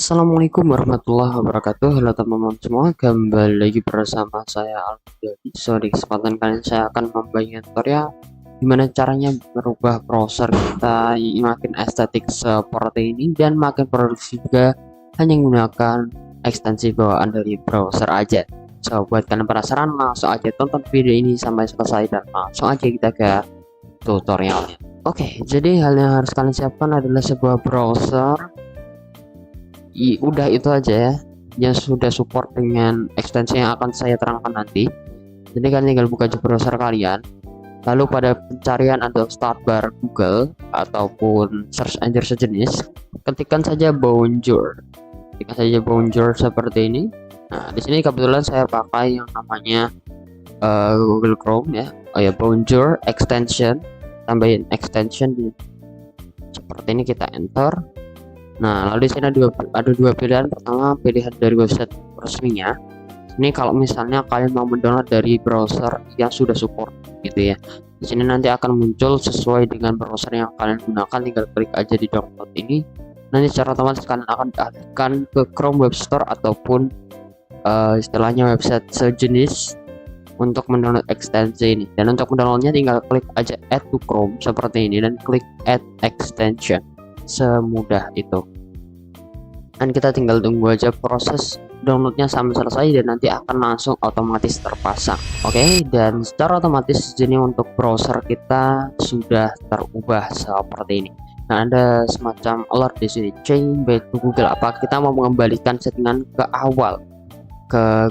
Assalamualaikum warahmatullahi wabarakatuh. Halo teman-teman semua, kembali lagi bersama saya Alfi. Di kesempatan kali ini saya akan membagikan tutorial gimana caranya merubah browser kita makin estetik seperti ini dan makin produktif juga hanya menggunakan ekstensi bawaan dari browser aja. Buat kalian penasaran, langsung aja tonton video ini sampai selesai dan langsung aja kita ke tutorialnya. Oke, jadi hal yang harus kalian siapkan adalah sebuah browser. Udah itu aja ya, yang sudah support dengan ekstensi yang akan saya terangkan nanti. Jadi kalian tinggal buka browser kalian, lalu pada pencarian atau start bar Google ataupun search engine sejenis, ketikkan saja Bonjour. Ketikkan saja Bonjour seperti ini. Nah, di sini kebetulan saya pakai yang namanya Google Chrome ya. Oh ya, Bonjour extension, tambahin extension di seperti ini, kita enter. Nah, lalu di sini ada dua pilihan. Pertama, pilihan dari website resminya. Ini kalau misalnya kalian mau mendownload dari browser yang sudah support gitu ya. Di sini nanti akan muncul sesuai dengan browser yang kalian gunakan, tinggal klik aja di download ini. Nanti secara otomatis kalian akan dialihkan ke Chrome Web Store ataupun istilahnya website sejenis untuk mendownload ekstensi ini. Dan untuk mendownloadnya tinggal klik aja add to Chrome seperti ini dan klik add extension. Semudah itu, dan kita tinggal tunggu aja proses downloadnya sampai selesai dan nanti akan langsung otomatis terpasang. Oke, dan secara otomatis sini untuk browser kita sudah terubah seperti ini. Nah, ada semacam alert di sini, change back to Google. Apa kita mau mengembalikan settingan ke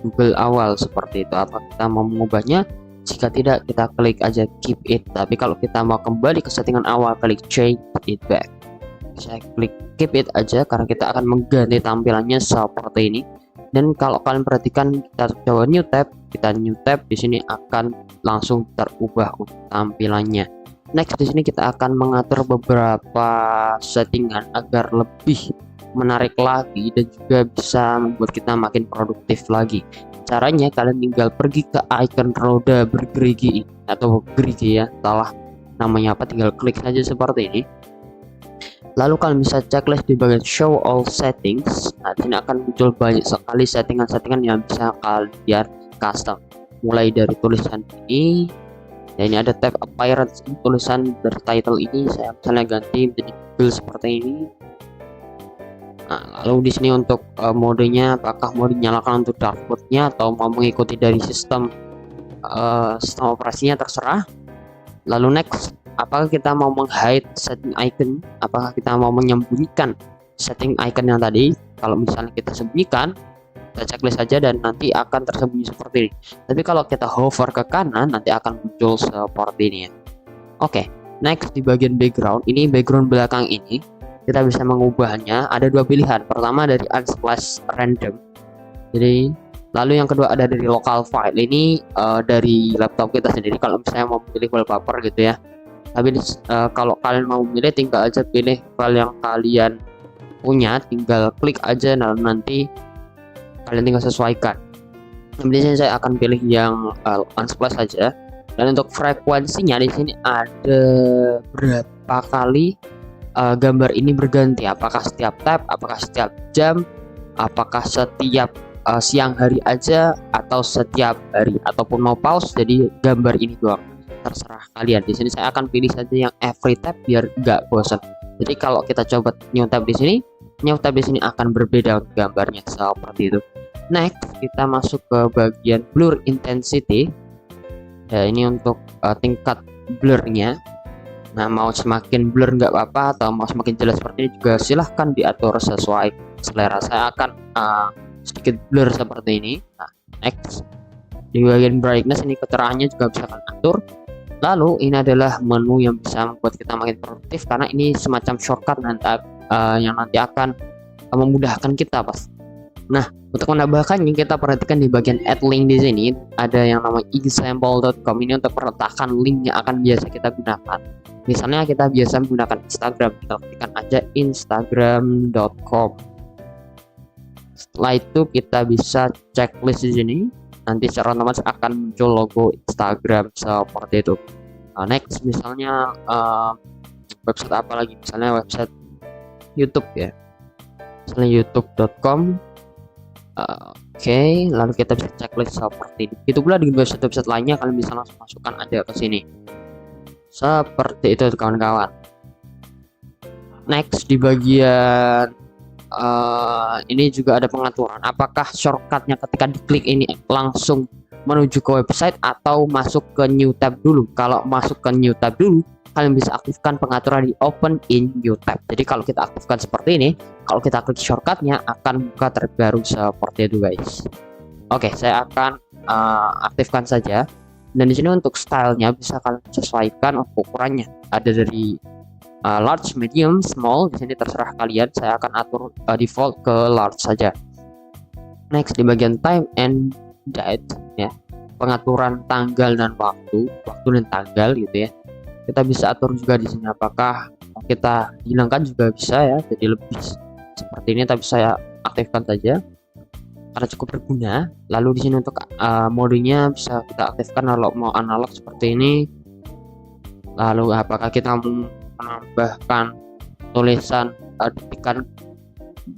Google awal seperti itu? Apa kita mau mengubahnya? Jika tidak, kita klik aja keep it. Tapi kalau kita mau kembali ke settingan awal, klik change it back. Saya klik keep it aja karena kita akan mengganti tampilannya seperti ini. Dan kalau kalian perhatikan, kita coba new tab, di sini akan langsung terubah tampilannya. Next, di sini kita akan mengatur beberapa settingan agar lebih menarik lagi dan juga bisa membuat kita makin produktif lagi. Caranya kalian tinggal pergi ke icon roda bergerigi atau gerigi ya, salah namanya apa, tinggal klik saja seperti ini. Lalu kalian bisa checklist di bagian show all settings. Nah, ini akan muncul banyak sekali settingan-settingan yang bisa kalian custom. Mulai dari tulisan ini, ya ini ada tab appearance, tulisan dari title ini saya misalnya ganti menjadi Google seperti ini. Nah, lalu di sini untuk modenya, apakah mau dinyalakan untuk dark mode-nya atau mau mengikuti dari sistem operasinya, terserah. Lalu next, apakah kita mau meng-hide setting icon, apakah kita mau menyembunyikan setting icon yang tadi. Kalau misalnya kita sembunyikan, kita checklist saja dan nanti akan tersembunyi seperti ini. Tapi kalau kita hover ke kanan, nanti akan muncul seperti ini ya. Oke, next di bagian background, ini background belakang ini kita bisa mengubahnya. Ada dua pilihan. Pertama dari unsplash random, jadi lalu yang kedua ada dari local file. Ini dari laptop kita sendiri kalau misalnya mau pilih wallpaper gitu ya. Tapi kalau kalian mau memilih, tinggal aja pilih file yang kalian punya, tinggal klik aja, lalu nanti kalian tinggal sesuaikan. Di sini saya akan pilih yang unsplash saja. Dan untuk frekuensinya di sini ada berapa kali gambar ini berganti, apakah setiap tab, apakah setiap jam, apakah setiap siang hari aja atau setiap hari, ataupun mau pause jadi gambar ini doang, terserah kalian. Di sini saya akan pilih saja yang every tab biar nggak bosan. Jadi kalau kita coba new tab di sini akan berbeda gambarnya seperti itu. Next, kita masuk ke bagian blur intensity. Ya, ini untuk tingkat blurnya. Nah, mau semakin blur nggak apa-apa, atau mau semakin jelas seperti ini juga silahkan diatur sesuai selera. Saya akan sedikit blur seperti ini. Nah, next, di bagian brightness ini keterangannya juga bisa kalian atur. Lalu ini adalah menu yang bisa membuat kita makin produktif karena ini semacam shortcut yang nanti akan memudahkan kita pas. Nah, untuk menambahkannya kita perhatikan di bagian add link di sini ada yang namanya example.com. Ini untuk perletakan link yang akan biasa kita gunakan. Misalnya kita biasa menggunakan Instagram, kita ketikkan aja instagram.com. Setelah itu kita bisa checklist di sini. Nanti secara otomatis akan muncul logo Instagram seperti itu. Next, misalnya website apa lagi? Misalnya website YouTube ya. misalnya youtube.com. Oke, lalu kita bisa checklist seperti ini. Itu pula di website-website lainnya, kalian bisa langsung masukkan aja ke sini. Seperti itu kawan-kawan. Next di bagian ini juga ada pengaturan. Apakah shortcutnya ketika diklik ini langsung menuju ke website atau masuk ke new tab dulu? Kalau masuk ke new tab dulu, kalian bisa aktifkan pengaturan di open in new tab. Jadi kalau kita aktifkan seperti ini, kalau kita klik shortcutnya akan buka terbaru seperti itu guys. Oke, saya akan aktifkan saja. Dan di sini untuk stylenya bisa kalian sesuaikan ukurannya. Ada dari large, medium, small. Di sini terserah kalian. Saya akan atur default ke large saja. Next di bagian time and date ya, pengaturan tanggal dan waktu dan tanggal gitu ya. Kita bisa atur juga di sini apakah kita hilangkan juga bisa ya, jadi lebih seperti ini, tapi saya aktifkan saja karena cukup berguna. Lalu di sini untuk modenya bisa kita aktifkan kalau mau analog seperti ini. Lalu apakah kita mau menambahkan tulisan detikan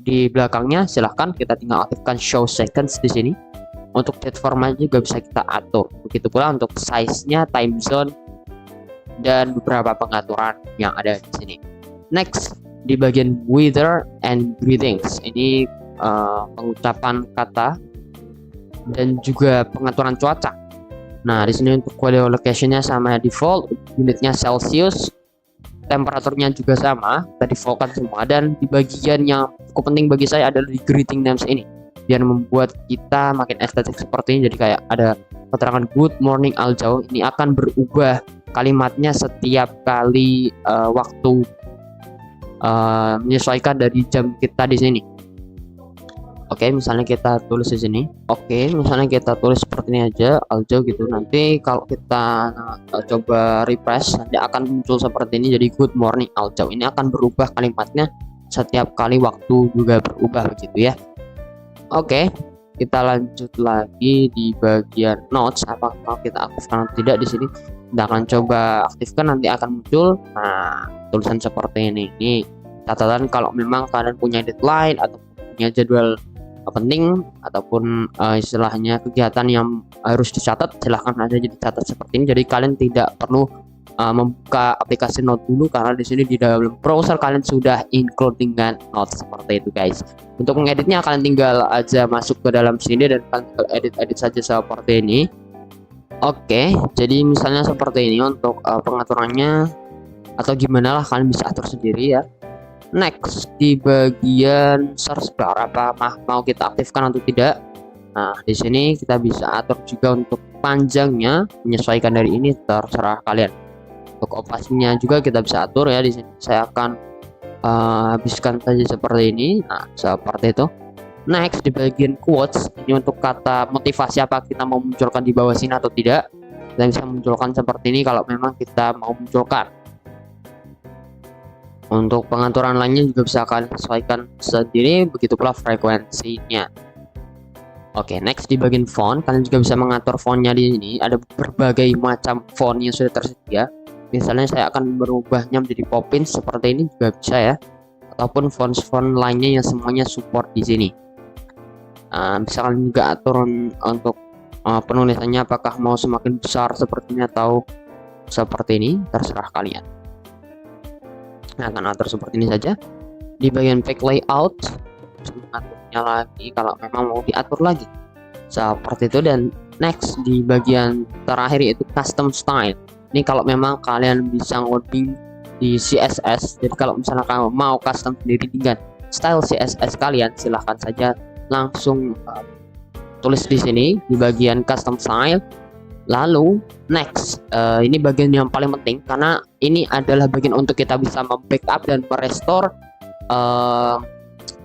di belakangnya, silahkan, kita tinggal aktifkan show seconds di sini. Untuk date format juga bisa kita atur. Begitu pula untuk size-nya, time zone, dan beberapa pengaturan yang ada di sini. Next di bagian weather and greetings, ini pengucapan kata dan juga pengaturan cuaca. Nah, di sini untuk weather location-nya sama default, unitnya Celsius, temperaturnya juga sama, kita defaultkan semua. Dan di bagian yang cukup penting bagi saya adalah di greeting names ini, biar membuat kita makin estetik seperti ini. Jadi kayak ada keterangan good morning Aljau, ini akan berubah kalimatnya setiap kali waktu menyesuaikan dari jam kita di sini. Oke, misalnya kita tulis di sini. Oke, misalnya kita tulis seperti ini aja, Aljau gitu. Nanti kalau kita coba refresh, nanti akan muncul seperti ini. Jadi good morning Aljau. Ini akan berubah kalimatnya setiap kali waktu juga berubah begitu ya. Oke, kita lanjut lagi di bagian notes. Apakah mau kita aktifkan atau tidak di sini? Kita akan coba aktifkan, nanti akan muncul. Nah, tulisan seperti ini. Ini catatan kalau memang kalian punya deadline atau punya jadwal penting ataupun istilahnya kegiatan yang harus dicatat, silahkan aja dicatat seperti ini. Jadi kalian tidak perlu membuka aplikasi Note dulu, karena di sini di dalam browser kalian sudah include dengan Note seperti itu guys. Untuk mengeditnya kalian tinggal aja masuk ke dalam sini dan kalian tinggal edit saja seperti ini. Oke, jadi misalnya seperti ini untuk pengaturannya, atau gimana lah kalian bisa atur sendiri ya. Next di bagian search bar, apa mau kita aktifkan atau tidak. Nah, di sini kita bisa atur juga untuk panjangnya, menyesuaikan dari ini, terserah kalian. Untuk opasinya juga kita bisa atur ya. Di sini saya akan habiskan saja seperti ini. Nah, seperti itu. Next di bagian quotes, ini untuk kata motivasi, apa kita mau munculkan di bawah sini atau tidak. Kita bisa munculkan seperti ini kalau memang kita mau munculkan. Untuk pengaturan lainnya juga bisa kalian sesuaikan sendiri, begitu pula frekuensinya. Oke, next di bagian font, kalian juga bisa mengatur fontnya di sini. Ada berbagai macam font yang sudah tersedia. Misalnya saya akan merubahnya menjadi Poppins seperti ini juga bisa ya, ataupun font-font lainnya yang semuanya support di sini. Bisa kalian juga atur untuk penulisannya, apakah mau semakin besar seperti ini atau seperti ini, terserah kalian. Nah, akan atur seperti ini saja. Di bagian pack layout, aturnya lagi kalau memang mau diatur lagi seperti itu. Dan next di bagian terakhir yaitu custom style. Ini kalau memang kalian bisa ngoding di CSS, jadi kalau misalnya kamu mau custom sendiri dengan style CSS kalian, silahkan saja langsung tulis di sini di bagian custom style. Lalu next, ini bagian yang paling penting karena ini adalah bagian untuk kita bisa membackup dan merestore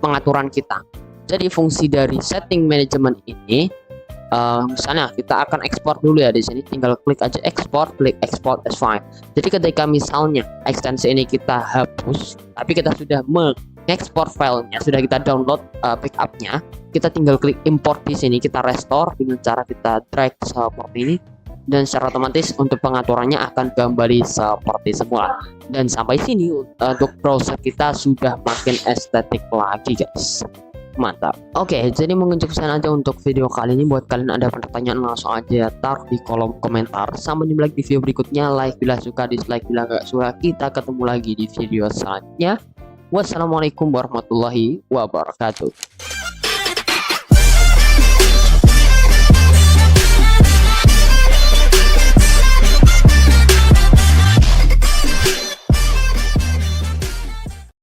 pengaturan kita. Jadi fungsi dari setting management ini, misalnya kita akan ekspor dulu ya. Di sini tinggal klik aja export, klik export as file. Jadi ketika misalnya ekstensi ini kita hapus, tapi kita sudah mengekspor filenya, sudah kita download backupnya, kita tinggal klik import di sini, kita restore dengan cara kita drag seperti ini. dan secara otomatis untuk pengaturannya akan kembali seperti semula. Dan sampai sini untuk browser kita sudah makin estetik lagi guys. Mantap. Oke, jadi mungkin cukup sekian aja untuk video kali ini. Buat kalian ada pertanyaan langsung aja taruh di kolom komentar. Sampai jumpa lagi di video berikutnya. Like bila suka, dislike bila nggak suka. Kita ketemu lagi di video selanjutnya. Wassalamualaikum warahmatullahi wabarakatuh.